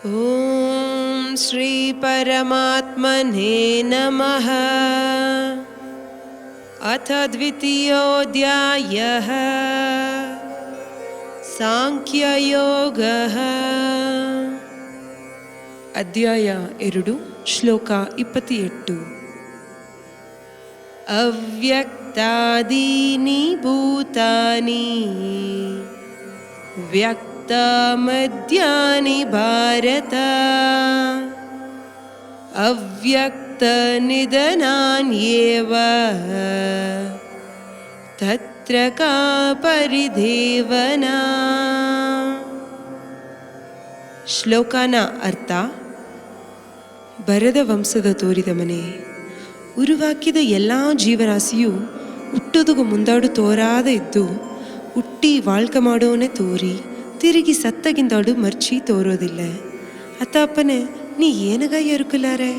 ಓಂ ಶ್ರೀ ಪರಮಾತ್ಮನೇ ನಮಃ. ಅಥ ದ್ವಿತೀಯೋಧ್ಯಾಯಃ ಸಾಂಖ್ಯಯೋಗಃ. ಅಧ್ಯಾಯ 2 ಶ್ಲೋಕ 28. ಅವ್ಯಕ್ತಾದೀನಿ ಭೂತಾನಿ ವ್ಯಕ್ತಮದ್ಯಾನಿ ಭಾರತ ಅವ್ಯಕ್ತನಿಧನಾನ್ಯೇವ ತತ್ರ ಕಾ ಪರಿದೇವನಾ. ಶ್ಲೋಕನ ಅರ್ಥ: ಬರದ ವಂಶದ ತೋರಿದ ಮನೆ, ಉರುವಾಕಿದ ಎಲ್ಲ ಜೀವರಾಶಿಯು ಹುಟ್ಟೋದಗೂ ಮುಂದಾಡು ತೋರಾದ ಇದ್ದು ಹುಟ್ಟಿ ವಾಳ್ಕ ಮಾಡೋನೆ ತೋರಿ ತಿರುಗಿ ಸತ್ತಗಿಂದಾಡು ಮರ್ಚಿ ತೋರೋದಿಲ್ಲ. ಅತ್ತಪ್ಪನೆ ನೀ ಏನಗ ಎರುಕುಲಾರೆ.